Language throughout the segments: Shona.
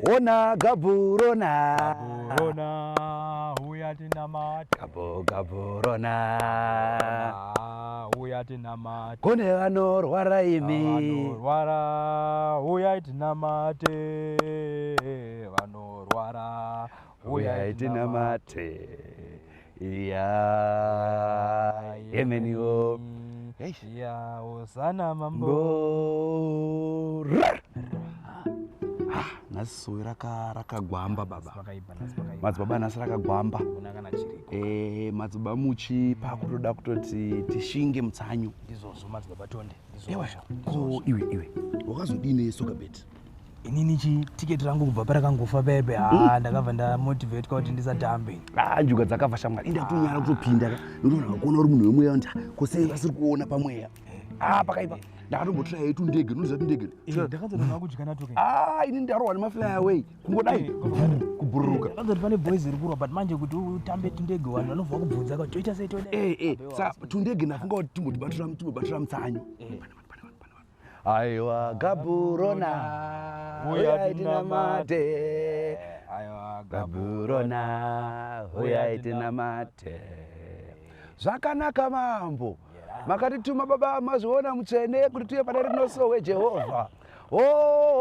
Ona gaburona. Gaburona, uyatina mate. Gaburona. Uyatina mate. Kune vanorwara imi. Vanorwara, uyatina mate. Vanorwara, uyatina mate. Ya yemeniwo. Ya usana mambo. Nasi sowe rakagwamba baba. Madzibaba nasi rakagwamba. Madzibaba muchi pakutoda kutoti tishinge mutsanyu. Ndizozvo madzibaba tonde. Ko iwe wakazodini soka bet? Inini tiketi rangu kubva parakangofa bebe. Ndakabva ndamotivate kuti ndisatambe. Njuga dzakabva shamwari. Inda kunyara kutopinda. Ndinoona kuona uri munhu wemweya nda. Kose vasiri kuona pamweya. Pakaipa. Ndakatombotora yetu ndege, unoziva ndege. Ndakadzona kudyana toke. Ini ndarohwa nemafly away. Kungodai kubururuka. Ndakadzoti pane boys iri kurwa but manje kuti utambe tundege vanhu vanobva kubvunza kuti toita sei toida. Saka tundege ndafunga kuti timbobatira mutsanyu. Aiwa gaburona uyatina mate. Aiwa gaburona uyatina mate. Zvakanaka mambo. Makatituma baba mazoona mutsvene kuti tuye pane rinosowe Jehovha.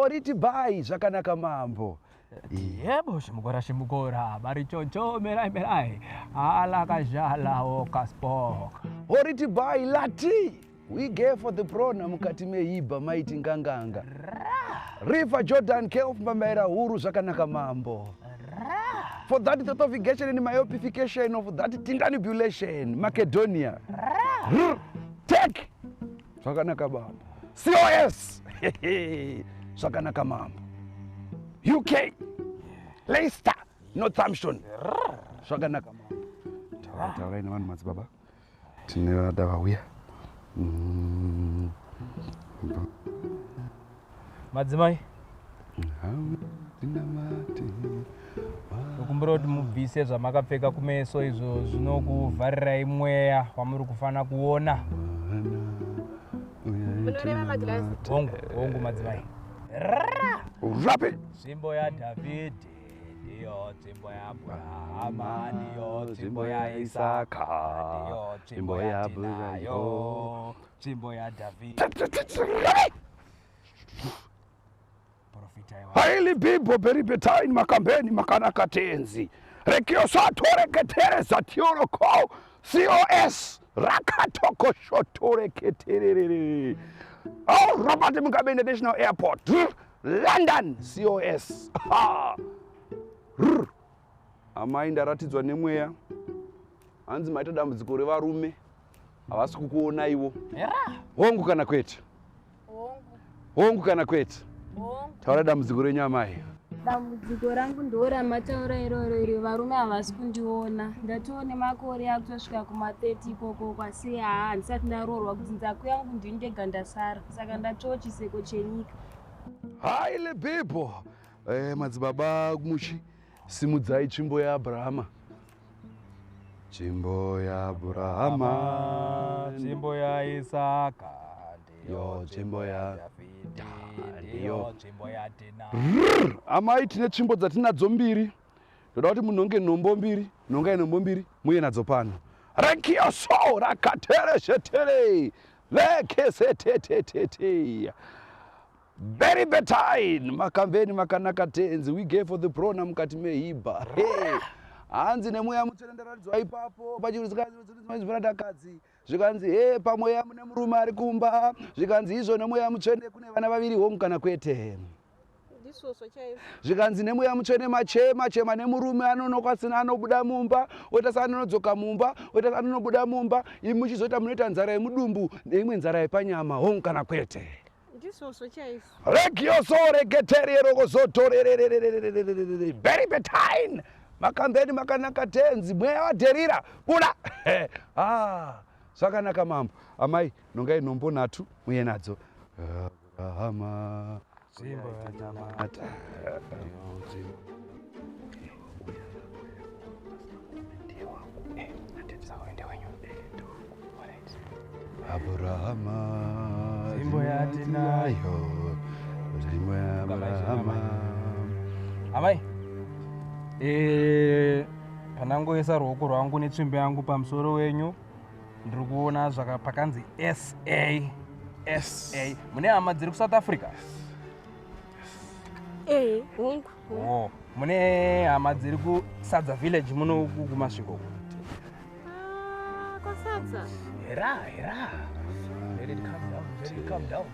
Riti bhai zvakanaka mambo. Yebo shimukora bari chocho merai alakazhala okaspoka. Riti bhai lati we gave for the prona mukati meibha maiti nganganga. River Jordan Kelf mamaira huru zvakanaka mambo. For that totification and myopification of that tindanibulation, Macedonia. Take! Zvakanaka mambo. COS! Zvakanaka mambo. UK! Leicester! Northampton! Zvakanaka mambo. Taurai nevanhu madzibaba. Tine vada vauya. Madzimai. Ukumbira kuti mubvise zvamakapfeka kumeso izvo zvinokuvharirai mweya wamuri kufana kuona. Munoreva magirazi. Hongu madzimai. Urape! Nzvimbo yaDhavhidhi ndiyo nzvimbo yaAbhurahama ndiyo nzvimbo yaIsaka ndiyo nzvimbo yatinayo nzvimbo yaDhavhidhi. Haili bibo beribetain makambeni makanaka tenzi. Rekiosato reketere satioro ko COS rakatoko shotore keterere. Robert Mugabe International Airport. London COS. Amai ndaratidzwa nemweya. Hanzi maita dambudziko revarume. Havasi kukuona iwo. Hongu kana kwete? Hongu kana kwete? Taura dambudziko renyama iyo. Dambudziko rangu ndoramataura iroro varume havasi kundiona. Ndatoone makore akutosvika kuma30 ikoko kwasi handisati ndaroorwa kuti nzako yangu ndindega ndasara. Saka ndatoo chiseko chenyika. Haile people. Madzibaba muchi simudzai tsvimbo yaAbrahama. Tsvimbo yaAbrahama, nzvimbo yaIsaka, ndiyo nzvimbo yaDhavhidhi, ndiyo nzvimbo yatina. Amai tine tsvimbo dzatinadzo mbiri. Ndoda kuti munhonge nhombo mbiri, nhongai nhombo mbiri, muye nadzo pano. Rekioso rakatere shetere. Lekesetetetete. Very betain makambeni makanaka tenzi we gave for the prona mukati mehibha. Hanzi nemweya mutsvene ndaratidzwa ipapo pachiruzikazviradakadzi zvikanzi pamweya mune murume ari kumba zvikanzi izvo nemweya mutsvene kune vana vaviri hongu kana kwete. Zvikanzi nemweya mutsvene machema nemurume anonokwasina anobuda mumba oita seanonodzoka mumba oita seanonobuda mumba imi muchizoita munoita nzara yemudumbu neimwe nzara yepanyama hongu kana kwete. Regioso regeteriero kozotorererererererererere very betain makambeni makanaka tenzi mweya wadherira buda. Zvakanaka mambo. Amai nhongai nhombo nhatu muye nadzo. Abrahama Nzvimbo yatinamata. Abrahama Nzvimbo yatinayo. Nzvimbo yaAbrahama. Amai. Panangoisa ruoko rwangu netsvimbo yangu pamusoro wenyu. Ndiri kuona pakanzi SA. Mune hama dziri kuSouth Africa? Hongu. Oh, mune hama dziri kusadza village muno kumasviko. Kwasadza. Hera. Let it calm down.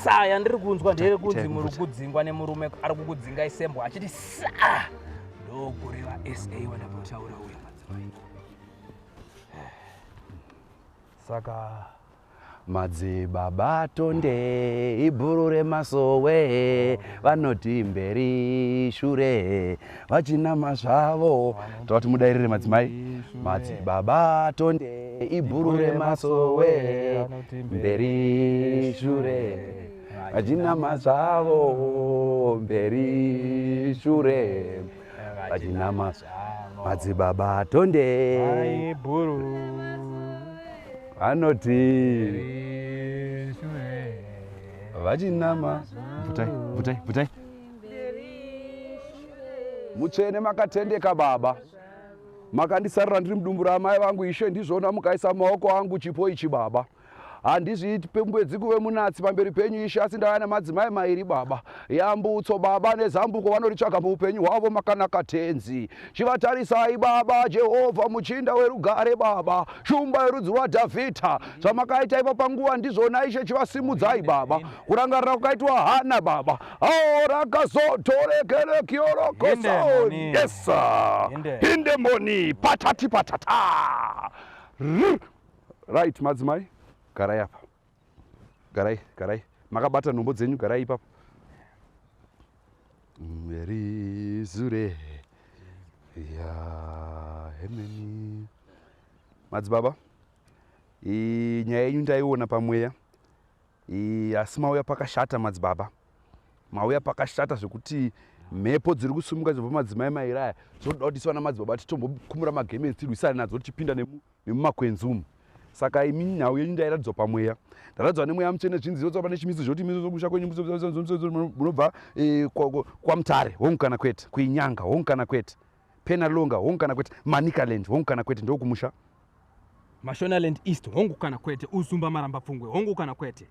Saya ndiri kunzwa ndere kunzi muri kudzingwa nemurume ari kukudzinga isembo achiti sa ndokureva SA wandambotaura uya madzimai. Saka madzibaba tonde ibhuru remasowe vanoti mberi shure vachinama zvavo toti mudairire madzimai. Madzibaba tonde ibhuru remasowe mberi shure vachinama zvavo mberi shure vachinama. Madzibaba tonde ibhuru vanoti vachinama. Vutai. Mutsvene makatendeka baba, makandisarira ndiri mudumbu ramai vangu ishe, ndizvona mukaisa maoko angu chipo ichi baba. Handizviiti Mwedzi kuve munatsi pamberi penyu ishe, asi ndava nemadzimai mairi baba. Yambutso baba nezambuko vanoritsvaga muupenyu hwavo makanaka tenzi. Chivatarisai baba Jehovha muchinda werugare baba, shumba yerudzi rwaDhavhidha. Zvamakaita ipo panguva ndizvona ishe, chivasimudzai baba. Kurangarira kukaitwa Hana baba, rakazotorekerekiorokosaoni. Yes sir. Hindemoni patati patata. Right madzimai. Garai apa. Garai. Makabata nhombo dzenyu, garai ipapo. Mberi shure. Ya hemeni. Madzibaba. Nyaya yenyu ndaiona pamweya. Asi mauya pakashata madzibaba. Mauya pakashata zvekuti mhepo dziri kusumuka dzobva madzimai mairaya. Zvoda kuti iswana madzibaba titombokumura magemenzi tirwisane nadzo tichipinda nemumakwenzi umu. Saka imi nhau yenyu ndairatidzwa pamweya. Ndaratidzwa nemweya mutsvene zvinzivo tsvaba nechimiso zvoti imi musha kwenyu munobva kwaMutare hongu kana kwete, kuinyanga hongu kana kwete, Penalonga hongu kana kwete, Manicaland hongu kana kwete, ndokumusha Mashonaland East hongu kana kwete, Uzumba Maramba Pfungwe hongu kana kwete.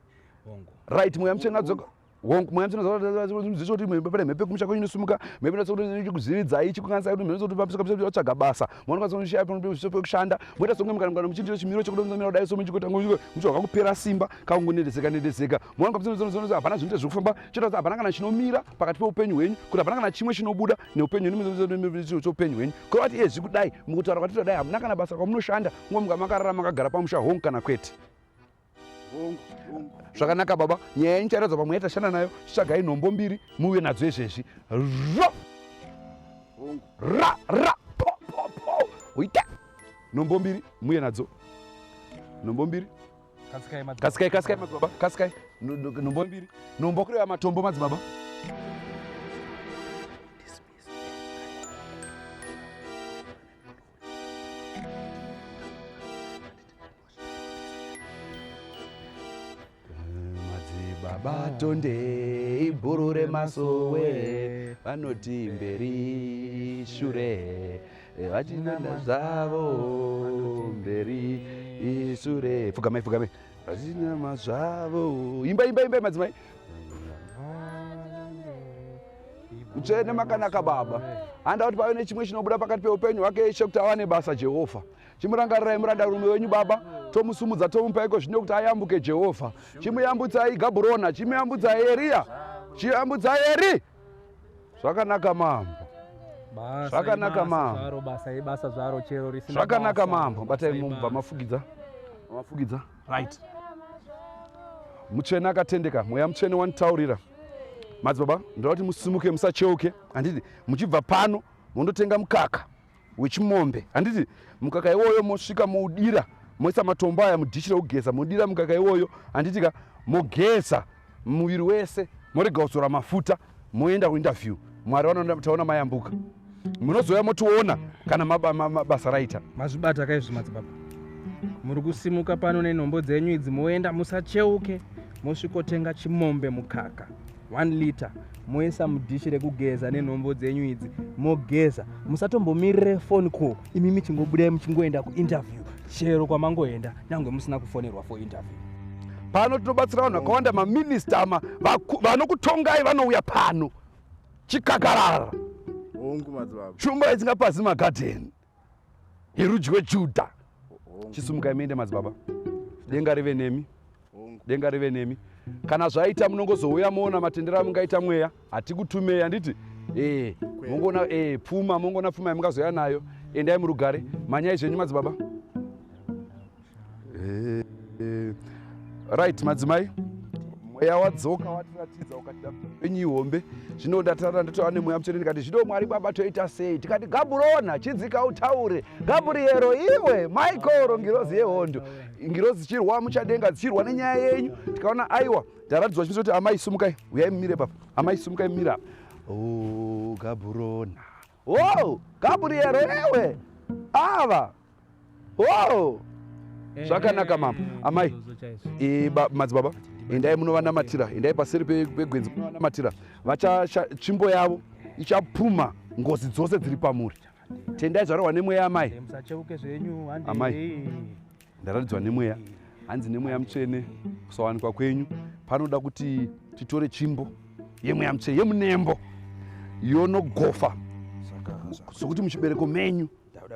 Hongu. Right, mweya mutsvene adzoka. Mweya mutsvene zvichoti mhepo kumusha kwenyu inosumuka, mhepo inokuzividzai ichikukanisa kuti mhepo otsvaga basa. Munokwanisa kushaya pekushanda, moita songe mukana muchindiro chimiro chekudonzamira kudai so muchikuita muchobva kupera simba kakungonedezeka. Munokwanisa hapana zvinoita zvekufamba, choita kuti hapana kana chinomira pakati peupenyu hwenyu, kuti hapana kana chimwe chinobuda neupenyu hwenyu choupenyu hwenyu. Kureva kuti iye kudai mukutaura kwatiri dai hamuna kana basa kwamunoshanda, munga makarara makagara pamusha hongu kana kwete. Zvakanaka baba, nyaya yenyu chairadzwa pamwe tashanda nayo, chitsvagai nhombo mbiri muve nadzo izvezvi. Uita nhombo mbiri muye nadzo. Nhombo mbiri. Kasikai madzibaba, kasikai. Nhombo mbiri. Nhombo kureva matombo madzibaba. Baba tonde ibhuru remasowe vanoti mberi shure vachinama zvavo mberi shure. Fugamai vachinama zvavo. Imbai madzimai. Mutsvene makanaka baba. Handa kuti pave nechimwe chinobuda pakati peupenyu hwake ishe kuti ava nebasa Jehovha. Chimurangarirai murandarume wenyu baba, tomusumudza tomupaiko zvino kuti ayambuke Jehovha. Chimuyambudzai Gabhurona, chimuyambudzai Eria, chiyambudzai Eri. Zvakanaka mambo. Zvakanaka mambo. Batai mumba mafugidza. Right. Mutsvene akatendeka, mweya mutsvene wanitaurira. Madzibaba, ndoda kuti musimuke musacheuke. Handiti muchibva pano mundotenga mukaka wechimombe. Handiti mukaka iwoyo mosvika moudira, moisa matombo aya mudhishi rekugeza, modira mukaka iwoyo. Handitika mogeza muviri wese, morega kuzora mafuta, moenda kuinterview. Mwari vanotaona mayambuka. Munozoya motiona kana mabasa raita. Mazvibata kaizvo madzibaba. Muri kusimuka pano nenhombo dzenyu idzi, moenda musacheuke, mosvikotenga chimombe mukaka 1 liter moisa mudhishi rekugeza nenhombo dzenyu idzi mogeza. Musatombomirire phone call imi michingobudai muchingoenda kuinterview chero kwamangoenda nyangwe musina kufonerwa for interview. Pano tinobatsira vanhu vakawanda, maminista vanokutongai vanouya pano chikakarara shumba isingapasi magadheni yerudyi rwejudha. Chisumukai muende madzibaba, denga rive nemi, denga rive nemi. Kana zvaita munongozouya moona matendero amungaita mweya, hatikutumei handiti mongona pfuma, mongona pfuma yamungazoya nayo, endai murugare, manyai zvenyu madzibaba. Right madzimai, mweya wadzoka watiratidza ukati penyu ihombe. Zvino ndatara ndatoa nemweya mutsvene ndikati zvino Mwari Baba toita sei? Tikati Gaburona chidzika utaure, Gabriero iwe Michael ngirozi yehondo, ngirozi chirwa muchadenga dzichirwa nenyaya yenyu. Tikaona aiwa ndaratidzwa chimwe kuti amai sumukai, uyai mumire papa, amai sumukai mumire apa. Oh Gaburona, oh Gabriero ewe ava, oh zvakanaka mama. Amai madzibaba, endai munovanamatira, endai paseri pegwenzi munovanamatira. Tsvimbo yavo ichapfuma ngozi dzose dziri pamuri. Tendai zvarehwa nemweya amai. Amai ndaratidzwa nemweya, hanzi nemweya mutsvene kusawanikwa kwenyu panoda kuti titore tsvimbo yemweya mutsvene yemunembo yonogofa, sokuti muchibereko menyu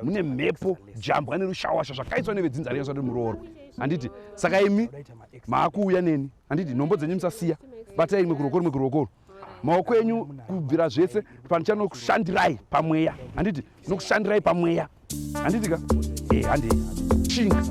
mune mhepo jambwa nerushawasha zvakaiswa nevedzinza renyaswa nemurooro. Handiti saka imi maakuuya neni, handiti nhombo dzenyu musasiya, batai imwe kurokoro, maoko enyu kubvira zvese panichanokushandirai pamweya, handiti nokushandirai pamweya, handitika handei chinga.